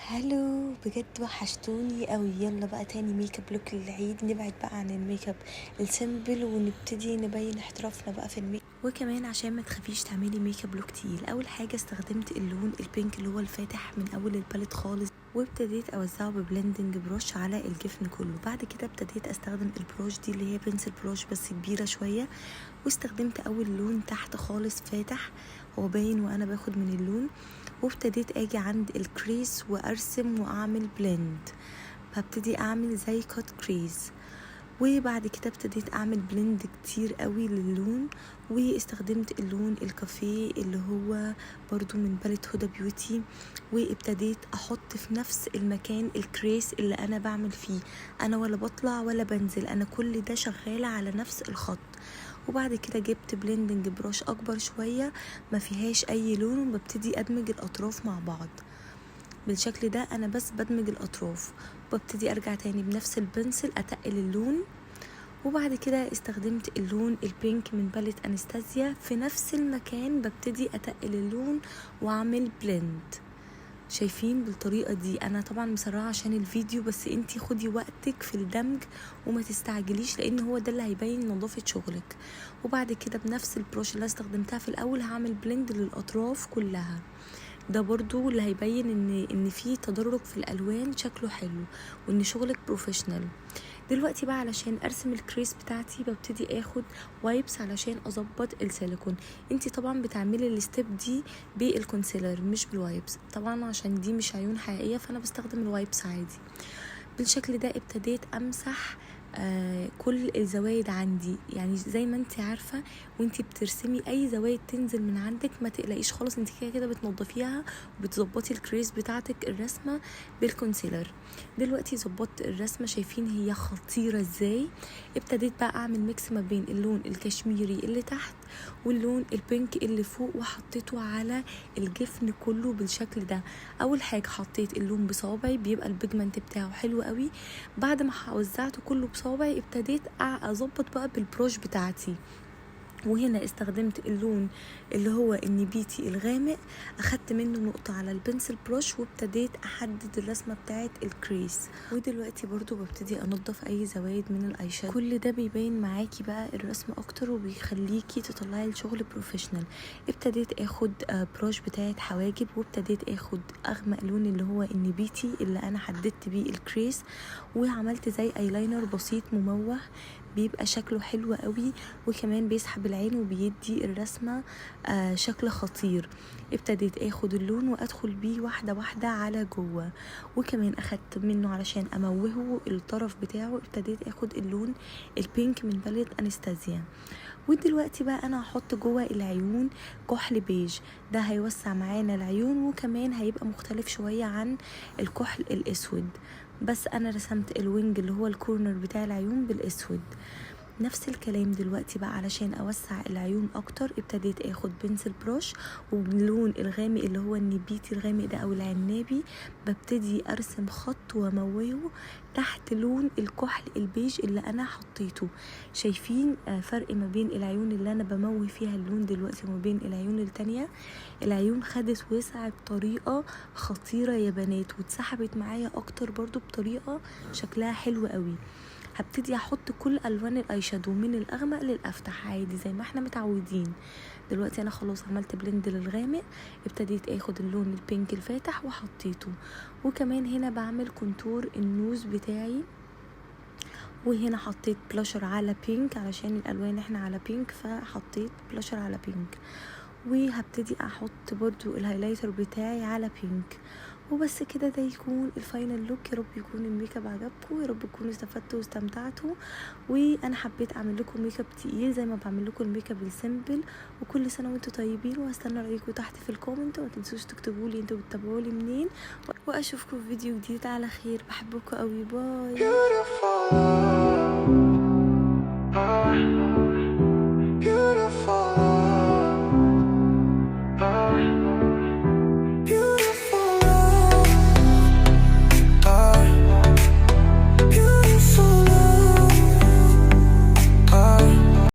هلو، بجد وحشتوني قوي. يلا بقى تاني ميك اب لوك للعيد. نبعد بقى عن الميك اب السيمبل ونبتدي نبين احترافنا بقى في الميك اب. وكمان عشان ما تخافيش تعملي ميك اب لوك تقيل، اول حاجه استخدمت اللون البينك اللي هو الفاتح من اول الباليت خالص، وابتديت اوزعه ببلندنج بروش على الجفن كله. بعد كده ابتديت استخدم البروش دي اللي هي بنسل بروش بس كبيره شويه، واستخدمت اول لون تحت خالص فاتح هو باين وانا باخد من اللون، وابتديت اجي عند الكريس وارسم واعمل بلند. فابتدي اعمل زي كات كريز، وبعد كده ابتديت اعمل بلند كتير قوي للون، واستخدمت اللون الكافيه اللي هو برضو من باليت هدى بيوتي، وابتديت احط في نفس المكان الكريس اللي انا بعمل فيه. انا ولا بطلع ولا بنزل، انا كل ده شغالة على نفس الخط. وبعد كده جبت بلندنج بروش اكبر شوية ما فيهاش اي لون، وببتدي ادمج الاطراف مع بعض بالشكل ده. انا بس بدمج الاطراف، وببتدي ارجع تاني بنفس البنسل اتقل اللون. وبعد كده استخدمت اللون البينك من باليت انستازيا في نفس المكان، ببتدي اتقل اللون واعمل بلند. شايفين بالطريقة دي؟ انا طبعا مسرعة عشان الفيديو، بس انتي خدي وقتك في الدمج وما تستعجليش، لان هو ده اللي هيبين نظافة شغلك. وبعد كده بنفس البروش اللي استخدمتها في الاول هعمل بلند للاطراف كلها. ده برضو اللي هيبين ان في تدرج في الالوان شكله حلو، وان شغلك بروفيشنال. دلوقتي بقى علشان ارسم الكريس بتاعتي ببتدي اخد وايبس علشان اظبط السيليكون. انتي طبعا بتعملي الستيب دي بالكونسيلر مش بالوايبس، طبعا عشان دي مش عيون حقيقيه فانا بستخدم الوايبس عادي. بالشكل ده ابتديت امسح كل الزوايد عندي، يعني زي ما انت عارفه وانت بترسمي اي زوايد تنزل من عندك ما تقلقيش خالص، انت كده كده بتنضفيها وبتظبطي الكريس بتاعتك الرسمه بالكونسيلر. دلوقتي ظبطت الرسمه، شايفين هي خطيره ازاي. ابتديت بقى اعمل ميكس ما بين اللون الكشميري اللي تحت واللون البينك اللي فوق، وحطيته على الجفن كله بالشكل ده. اول حاجه حطيت اللون بصوابعي بيبقى البيجمنت بتاعه حلو قوي. بعد ما وزعته كله بصوابعي ابتديت اظبط بقى بالبروش بتاعتي، وهنا استخدمت اللون اللي هو النبيتي الغامق، اخدت منه نقطة على البنسل بروش وابتديت احدد الرسمة بتاعت الكريس. ودلوقتي برضو ببتدي انضف اي زوايد من الاي شادو. كل ده بيبين معاكي بقى الرسمة اكتر وبيخليكي تطلعي الشغل بروفيشنال. ابتديت اخد بروش بتاعت حواجب، وابتديت اخد اغمق لون اللي هو النبيتي اللي انا حددت بيه الكريس، وعملت زي ايلاينر بسيط مموه بيبقى شكله حلو قوي، وكمان بيسحب العين وبيدي الرسمة شكل خطير. ابتديت اخد اللون وادخل بيه واحدة واحدة على جوه، وكمان اخدت منه علشان اموهه الطرف بتاعه. ابتديت اخد اللون البينك من باليت انستازيا. ودلوقتي بقى انا هحط جوه العيون كحل بيج، ده هيوسع معانا العيون وكمان هيبقى مختلف شوية عن الكحل الاسود. بس انا رسمت الوينج اللي هو الكورنر بتاع العيون بالاسود. نفس الكلام دلوقتي بقى علشان اوسع العيون اكتر، ابتديت اخد بنسل بروش وباللون الغامق اللي هو النبيتي الغامق ده او العنابي، ببتدي ارسم خط واموهه تحت لون الكحل البيج اللي انا حطيته. شايفين فرق ما بين العيون اللي انا بموه فيها اللون دلوقتي وما بين العيون التانية؟ العيون خدت وسع بطريقة خطيرة يا بنات، واتسحبت معايا اكتر برضو بطريقة شكلها حلو قوي. هبتدي احط كل الوان الاي شادو من الاغمق للافتح عادي زي ما احنا متعودين. دلوقتي انا خلاص عملت بلند للغامق، ابتديت اخد اللون البينك الفاتح وحطيته، وكمان هنا بعمل كونتور النوز بتاعي. وهنا حطيت بلاشر على بينك علشان الالوان احنا على بينك، فحطيت بلاشر على بينك. وهبتدي احط برضو الهايلايتر بتاعي على بينك. وبس كده ده يكون الفاينل لوك. يا رب يكون الميك اب عجبكم، يا رب تكونوا استفدتوا واستمتعتوا. وانا حبيت اعمل لكم ميك اب تقيل زي ما بعمل لكم الميك اب السيمبل. وكل سنه وانتم طيبين، وهستنى رايكم تحت في الكومنت، وما تنسوش تكتبوا لي انتوا بتتابعوا لي منين. واشوفكم في فيديو جديد على خير. بحبكم قوي، باي.